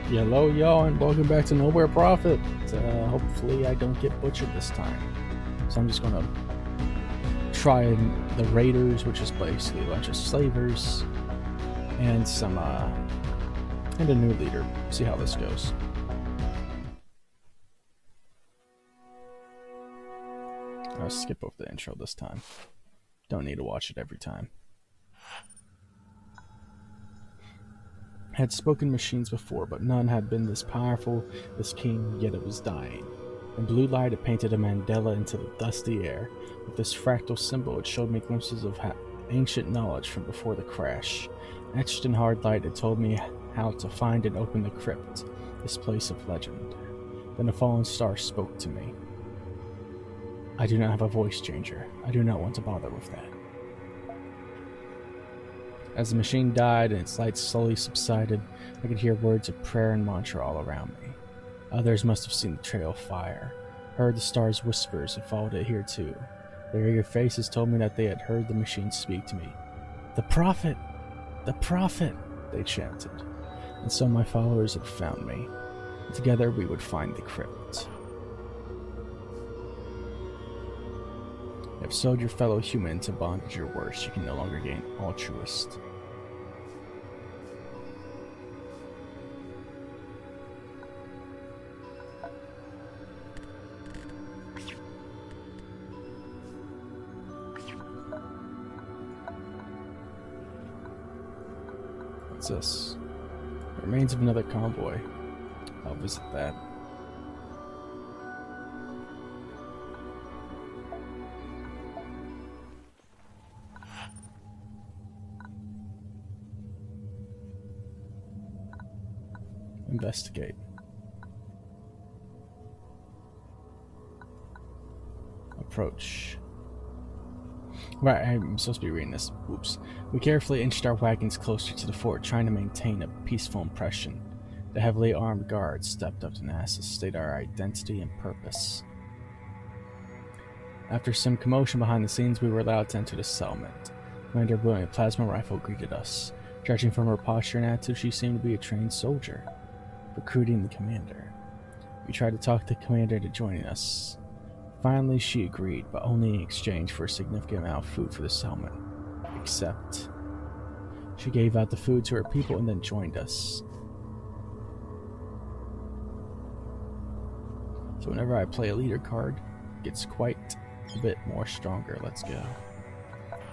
Hello, y'all, and welcome back to Nowhere Profit. Hopefully, I don't get butchered this time. So I'm just gonna try the Raiders, which is basically a bunch of slavers, and and a new leader. See how this goes. I'll skip over the intro this time. Don't need to watch it every time. Had spoken machines before, but none had been this powerful, this keen, yet it was dying. In blue light, it painted a mandala into the dusty air. With this fractal symbol, it showed me glimpses of ancient knowledge from before the crash. Etched in hard light, it told me how to find and open the crypt, this place of legend. Then a fallen star spoke to me. I do not have a voice changer. I do not want to bother with that. As the machine died and its light slowly subsided, I could hear words of prayer and mantra all around me. Others must have seen the trail of fire, heard the star's whispers, and followed it here too. Their eager faces told me that they had heard the machine speak to me. "The Prophet! The Prophet!" they chanted. And so my followers had found me. Together we would find the crypt. You have sold your fellow human to bondage or worse. You can no longer gain altruist. What's this? Remains of another convoy. I'll visit that. Investigate. Approach. Right, I'm supposed to be reading this. Oops. We carefully inched our wagons closer to the fort, trying to maintain a peaceful impression. The heavily armed guards stepped up and asked us to state our identity and purpose. After some commotion behind the scenes, we were allowed to enter the settlement. Commander William, a plasma rifle, greeted us. Judging from her posture and attitude, she seemed to be a trained soldier. Recruiting the commander. We tried to talk the commander into joining us. Finally, she agreed, but only in exchange for a significant amount of food for the settlement. Except, she gave out the food to her people and then joined us. So whenever I play a leader card, it gets quite a bit more stronger. Let's go.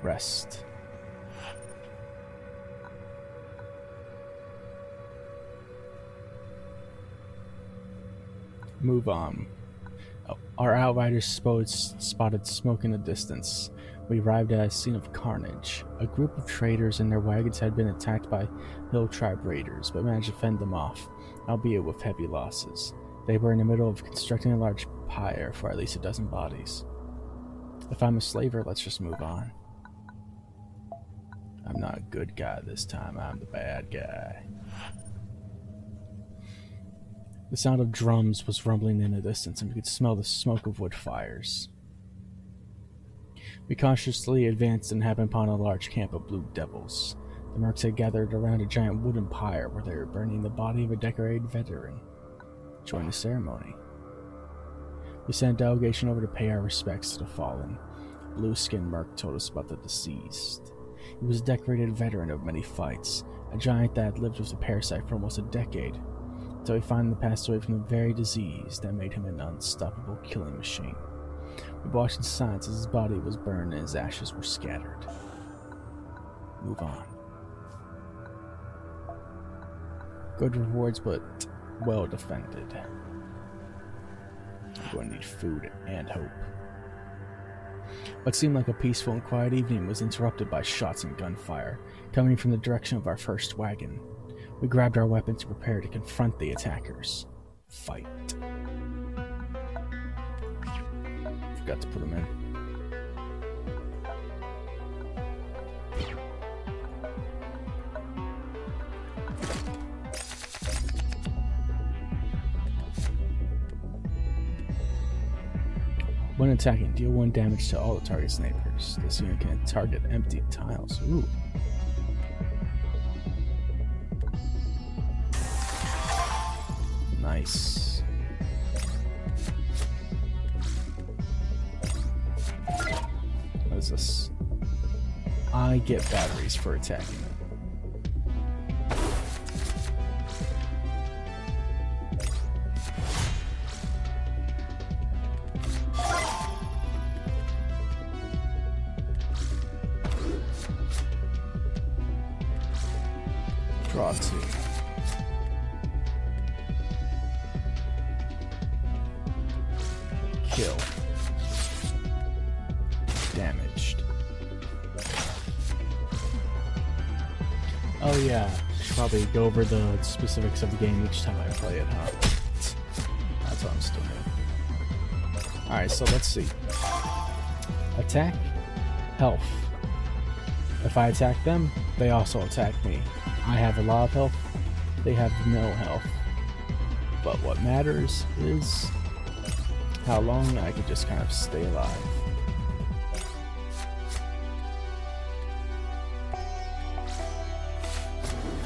Rest. Move on. Our outriders spotted smoke in the distance. We arrived at a scene of carnage. A group of traders and their wagons had been attacked by hill tribe raiders, but managed to fend them off, albeit with heavy losses. They were in the middle of constructing a large pyre for at least a dozen bodies. If I'm a slaver, let's just move on. I'm not a good guy this time, I'm the bad guy. The sound of drums was rumbling in the distance, and we could smell the smoke of wood fires. We cautiously advanced and happened upon a large camp of blue devils. The mercs had gathered around a giant wooden pyre where they were burning the body of a decorated veteran. Join the ceremony. We sent a delegation over to pay our respects to the fallen. Blue-skinned merc told us about the deceased. He was a decorated veteran of many fights, a giant that had lived with the parasite for almost a decade, until he finally passed away from the very disease that made him an unstoppable killing machine. We watched in silence as his body was burned and his ashes were scattered. Move on. Good rewards, but well defended. I'm going to need food and hope. What seemed like a peaceful and quiet evening was interrupted by shots and gunfire, coming from the direction of our first wagon. We grabbed our weapons to prepare to confront the attackers. Fight. Forgot to put them in. When attacking, deal 1 damage to all the target's neighbors. This unit can target empty tiles. Ooh. Nice. What is this? I get batteries for attacking it. Draw 2. Kill. Damaged. Oh yeah, should probably go over the specifics of the game each time I play it, huh? That's what I'm still doing. Alright, so let's see. Attack, health. If I attack them, they also attack me. I have a lot of health, they have no health. But what matters is how long I can just kind of stay alive.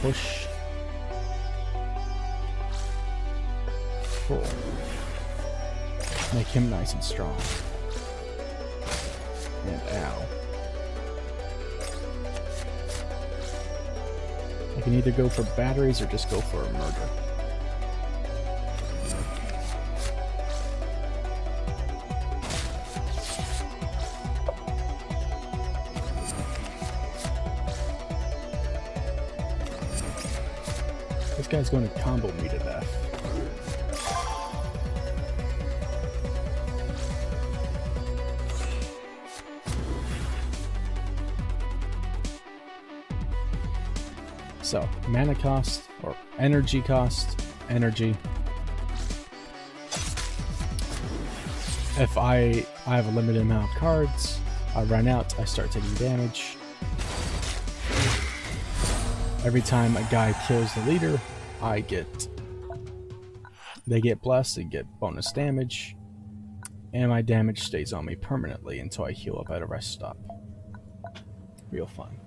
Push. Pull. Make him nice and strong. And ow. I can either go for batteries or just go for a murder. This guy's going to combo me to death. So, mana cost, or energy cost, energy. If I have a limited amount of cards, I run out, I start taking damage. Every time a guy kills the leader, they get blessed and get bonus damage, and my damage stays on me permanently until I heal up at a rest stop. Real fun.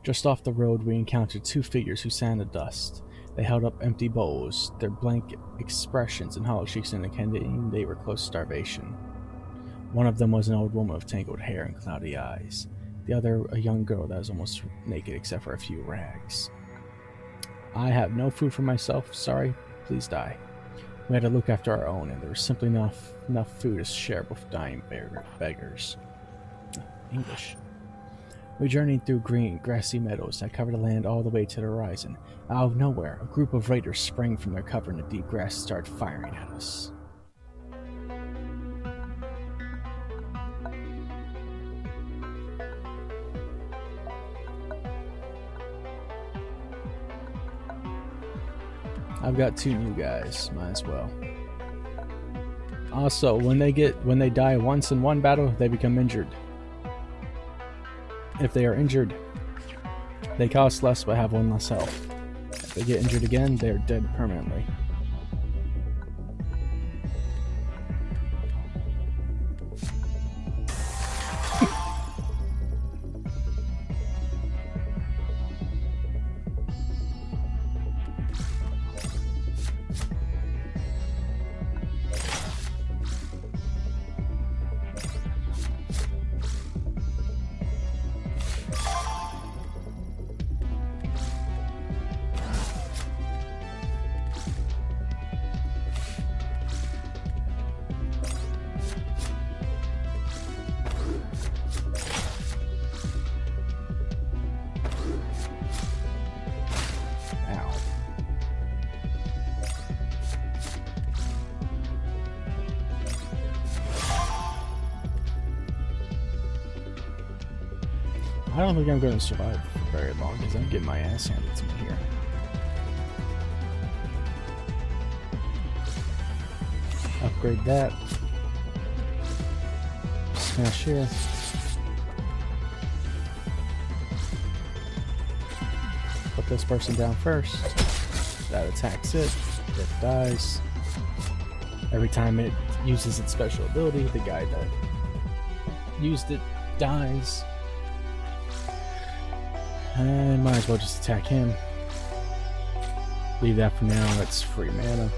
Just off the road, we encountered 2 figures who sat in the dust. They held up empty bowls, their blank expressions and hollow cheeks indicating they were close to starvation. One of them was an old woman with tangled hair and cloudy eyes. The other, a young girl that was almost naked except for a few rags. I have no food for myself, sorry, please die. We had to look after our own, and there was simply enough food to share with dying beggars. English. We journeyed through green, grassy meadows that covered the land all the way to the horizon. Out of nowhere, a group of raiders sprang from their cover in the deep grass and started firing at us. I've got 2 new guys, might as well. Also, when they die once in one battle, they become injured. If they are injured, they cost less but have 1 less health. If they get injured again, they are dead permanently. I don't think I'm going to survive for very long because I'm getting my ass handed to me here. Upgrade that. Smash here. Put this person down first. That attacks it. It dies. Every time it uses its special ability, the guy that used it dies. And might as well just attack him. Leave that for now, that's free mana.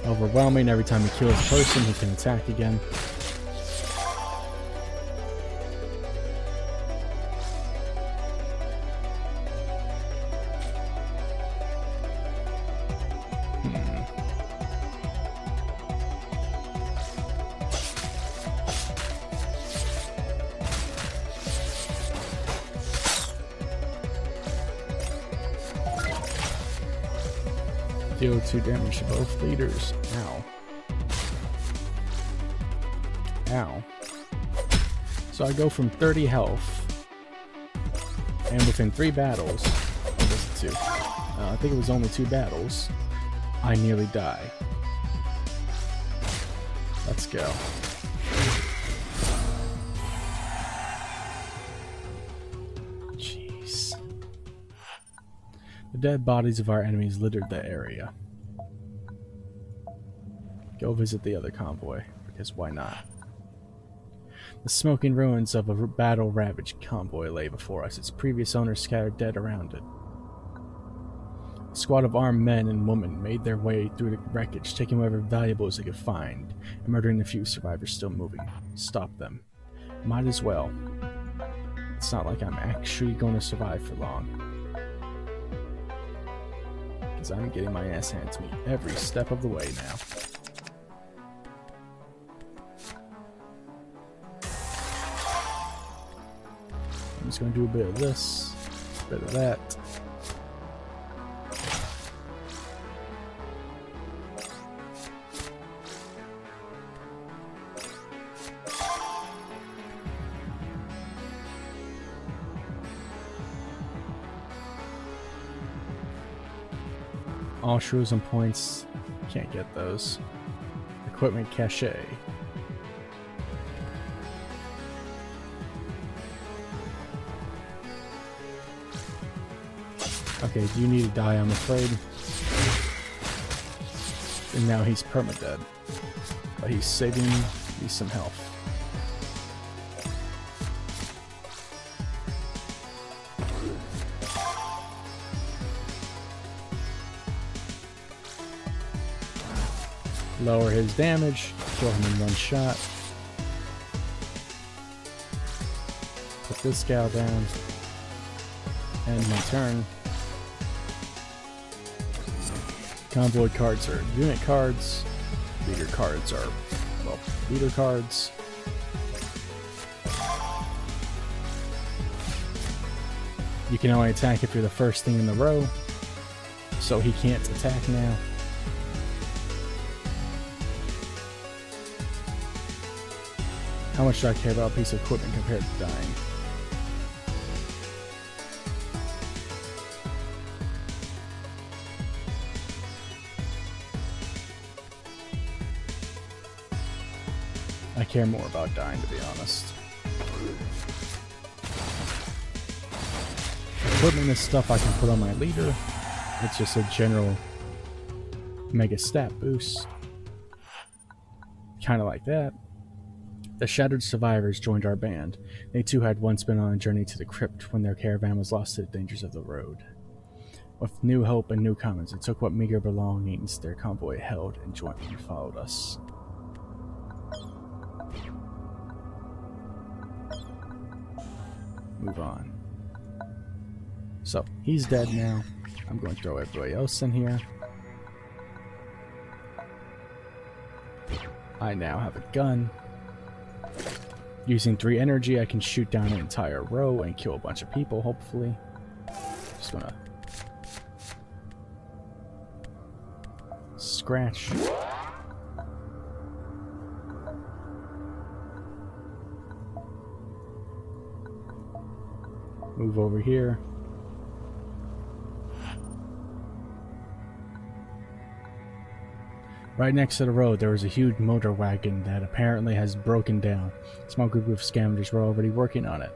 Overwhelming, every time he kills a person, he can attack again. Deal 2 damage to both leaders. Ow. Ow. So I go from 30 health, and within 3 battles, or was it 2? I think it was only 2 battles, I nearly die. Let's go. Jeez. The dead bodies of our enemies littered the area. Go visit the other convoy, because why not? The smoking ruins of a battle-ravaged convoy lay before us, its previous owners scattered dead around it. A squad of armed men and women made their way through the wreckage, taking whatever valuables they could find, and murdering the few survivors still moving. Stop them. Might as well. It's not like I'm actually going to survive for long. Because I'm getting my ass handed to me every step of the way now. I'm just going to do a bit of this, a bit of that. All shrews and points, can't get those. Equipment cache. Okay, do you need to die, I'm afraid? And now he's permadead. But he's saving me some health. Lower his damage, kill him in one shot. Put this gal down. End my turn. Convoy cards are unit cards. Leader cards are, well, leader cards. You can only attack if you're the first thing in the row, so he can't attack now. How much do I care about a piece of equipment compared to dying? I care more about dying, to be honest. Equipment is stuff I can put on my leader. It's just a general mega stat boost. Kinda like that. The shattered survivors joined our band. They too had once been on a journey to the crypt when their caravan was lost to the dangers of the road. With new hope and new comments, they took what meager belongings their convoy held and jointly followed us. Move on. So, he's dead now. I'm going to throw everybody else in here. I now have a gun. Using 3 energy, I can shoot down an entire row and kill a bunch of people, hopefully. Just gonna scratch. Move over here. Right next to the road, there was a huge motor wagon that apparently has broken down. A small group of scavengers were already working on it.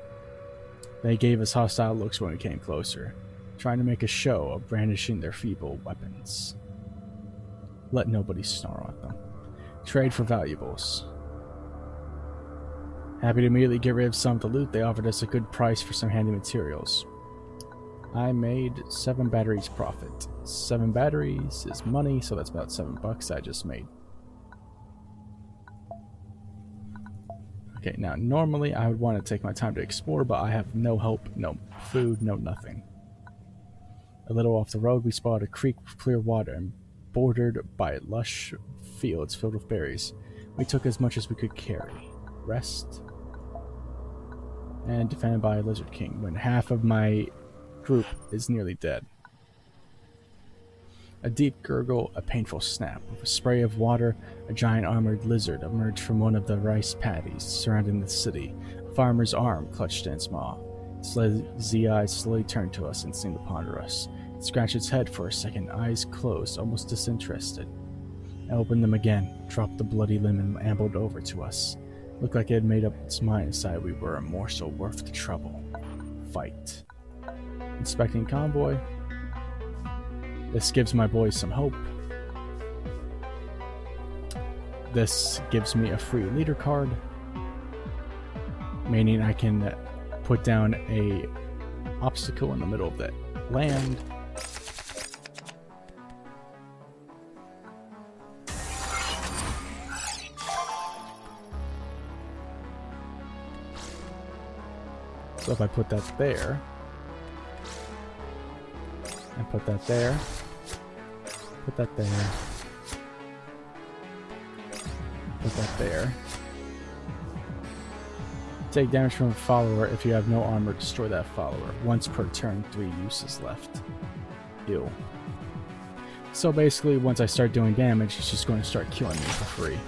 They gave us hostile looks when we came closer, trying to make a show of brandishing their feeble weapons. Let nobody snarl at them. Trade for valuables. Happy to immediately get rid of some of the loot, they offered us a good price for some handy materials. I made 7 batteries profit. 7 batteries is money, so that's about $7 I just made. Okay, now normally I would want to take my time to explore, but I have no help, no food, no nothing. A little off the road, we spotted a creek with clear water and bordered by lush fields filled with berries. We took as much as we could carry. Rest. And defended by a lizard king when half of my group is nearly dead. A deep gurgle, a painful snap. With a spray of water, a giant armored lizard emerged from one of the rice paddies surrounding the city. A farmer's arm clutched in its maw. Its lazy eyes slowly turned to us and seemed to ponder us. It scratched its head for a second, eyes closed, almost disinterested. I opened them again, dropped the bloody limb, and ambled over to us. It looked like it had made up its mind and decided we were a morsel worth the trouble. Fight. Inspecting convoy. This gives my boys some hope. This gives me a free leader card, meaning I can put down a obstacle in the middle of the land. So if I put that there, and put that there, put that there, put that there. Take damage from a follower if you have no armor. Destroy that follower. Once per turn, 3 uses left. Ew. So basically, once I start doing damage, it's just going to start killing me for free.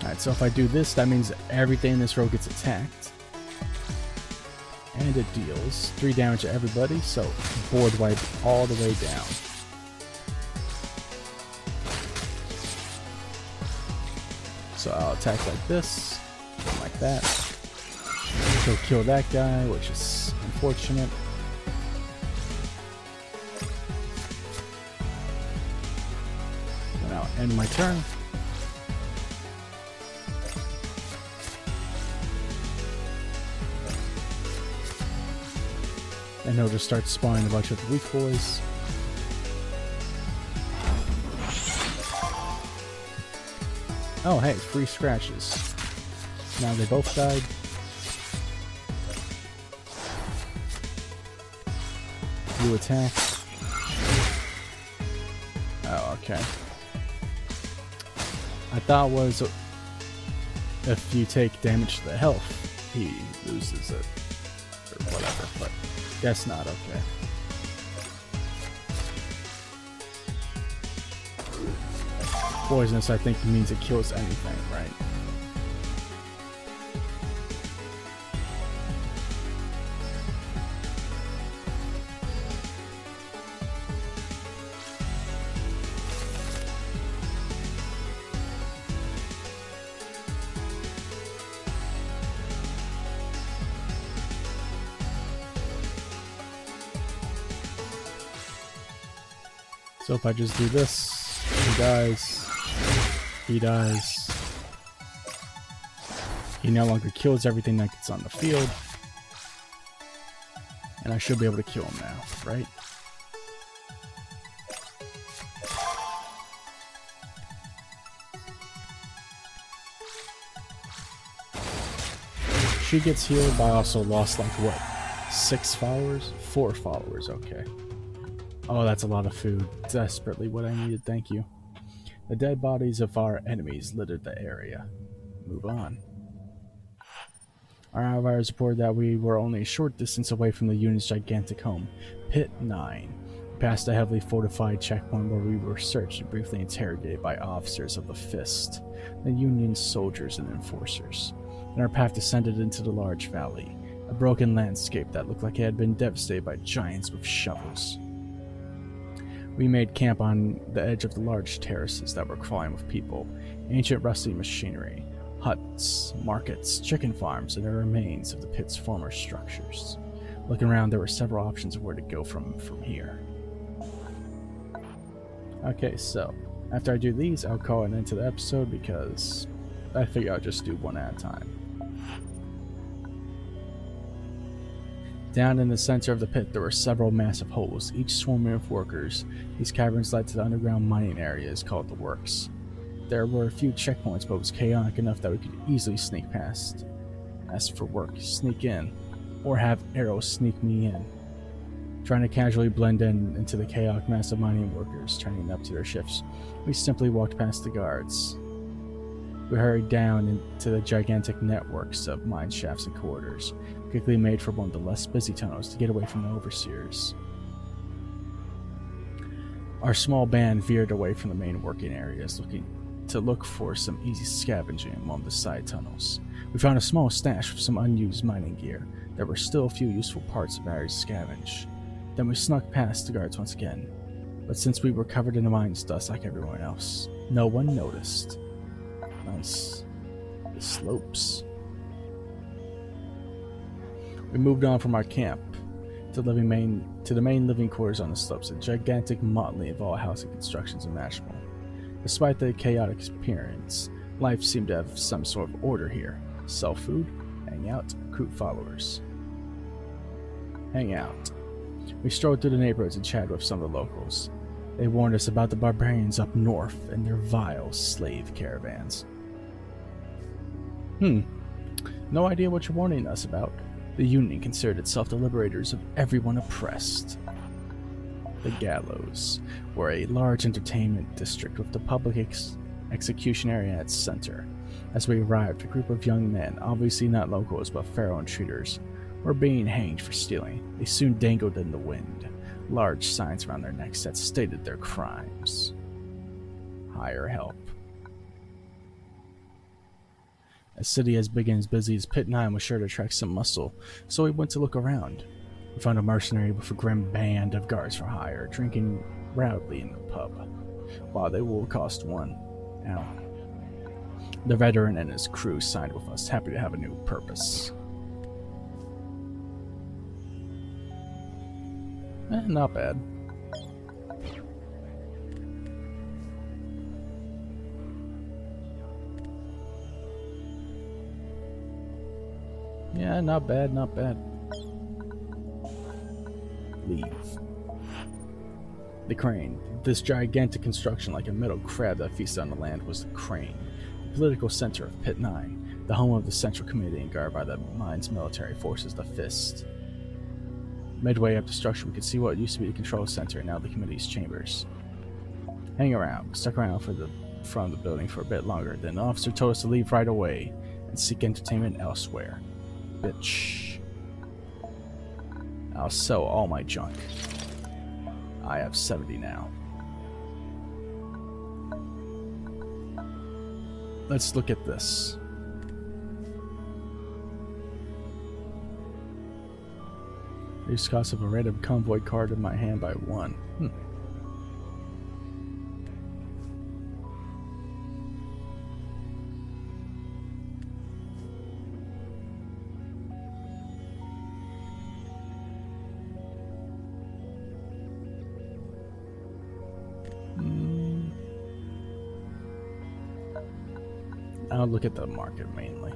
Alright, so if I do this, that means everything in this row gets attacked. And it deals 3 damage to everybody, so board wipe all the way down. So I'll attack like this, like that. So kill that guy, which is unfortunate. And I'll end my turn. And he'll just start spawning a bunch of weak boys. Oh hey, free scratches. Now they both died. You attack. Oh, okay. I thought was if you take damage to the health, he loses it. Or whatever, but guess not, okay. Poisonous, I think, means it kills anything, right? So if I just do this, he dies, he dies. He no longer kills everything that gets on the field. And I should be able to kill him now, right? She gets healed, but I also lost like what? 6 followers? 4 followers, okay. Oh, that's a lot of food. Desperately what I needed, thank you. The dead bodies of our enemies littered the area. Move on. Our outliers reported that we were only a short distance away from the Union's gigantic home, Pit 9. We passed a heavily fortified checkpoint where we were searched and briefly interrogated by officers of the Fist, the Union's soldiers and enforcers. And our path descended into the large valley, a broken landscape that looked like it had been devastated by giants with shovels. We made camp on the edge of the large terraces that were crawling with people, ancient rusty machinery, Huts, markets, chicken farms, and the remains of the pit's former structures. Looking around, there were several options of where to go from here. Okay, so after I do these, I'll call it into the episode because I figure I'll just do one at a time. Down in the center of the pit, there were several massive holes, each swarming with workers. These caverns led to the underground mining areas called the Works. There were a few checkpoints, but it was chaotic enough that we could easily sneak past. As for work, sneak in, or have arrows sneak me in. Trying to casually blend into the chaotic mass of mining workers turning up to their shifts, we simply walked past the guards. We hurried down into the gigantic networks of mine shafts and corridors, quickly made for one of the less busy tunnels to get away from the overseers. Our small band veered away from the main working areas, look for some easy scavenging in one of the side tunnels. We found a small stash of some unused mining gear. There were still a few useful parts of areas to scavenge. Then we snuck past the guards once again, but since we were covered in the mine's dust like everyone else, no one noticed. Nice. The slopes. We moved on from our camp to the main living quarters on the slopes, a gigantic motley of all housing constructions imaginable. Despite the chaotic appearance, life seemed to have some sort of order here. Sell food, hang out, recruit followers. Hang out. We strolled through the neighborhoods and chatted with some of the locals. They warned us about the barbarians up north and their vile slave caravans. No idea what you're warning us about. The Union considered itself the liberators of everyone oppressed. The gallows were a large entertainment district with the public execution area at its center. As we arrived, a group of young men, obviously not locals but pharaoh intruders, were being hanged for stealing. They soon dangled in the wind, large signs around their necks that stated their crimes. Hire help. A city as big and as busy as Pit 9 was sure to attract some muscle, so we went to look around. We found a mercenary with a grim band of guards for hire, drinking rowdily in the pub. Wow, they will cost one. Ow. The veteran and his crew signed with us, happy to have a new purpose. Not bad. Yeah, not bad, not bad. Leave. The crane. This gigantic construction like a metal crab that feasted on the land was the crane, the political center of Pit 9, the home of the Central Committee and guarded by the mine's military forces, the Fist. Midway up the structure, we could see what used to be the control center and now the committee's chambers. Hang around. We stuck around for the front of the building for a bit longer, then the officer told us to leave right away and seek entertainment elsewhere. Bitch. I'll sell all my junk. I have 70 now. Let's look at this. Reduce cost of a random convoy card in my hand by 1. I'll look at the market mainly.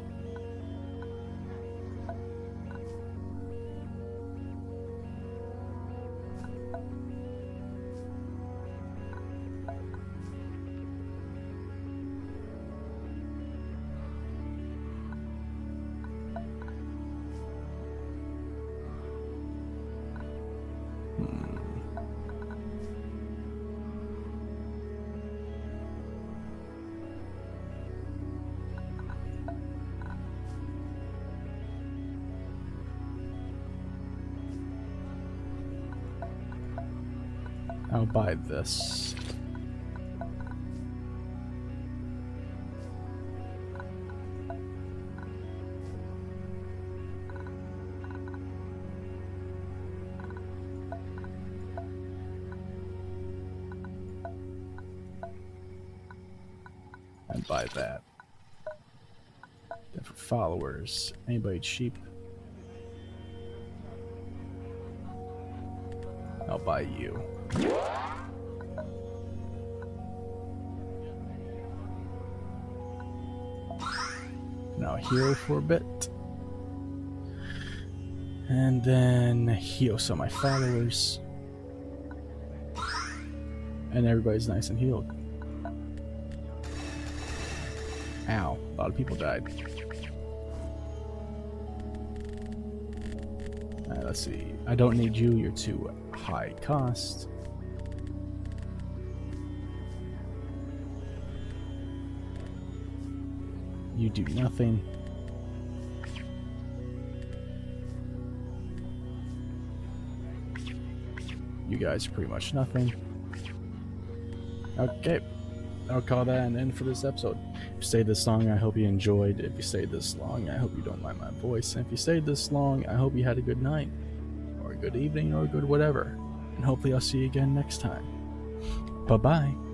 I'll buy this. And buy that. followers. Anybody cheap? I'll buy you. Now heal for a bit. And then heal some of my followers. And everybody's nice and healed. Ow, a lot of people died. Alright, let's see. I don't need you, you're too high cost. You do nothing. You guys are pretty much nothing. Okay, I'll call that an end for this episode. If you stayed this long, I hope you enjoyed. If you stayed this long, I hope you don't mind my voice. And if you stayed this long, I hope you had a good night, or a good evening, or a good whatever. And hopefully I'll see you again next time. Bye-bye.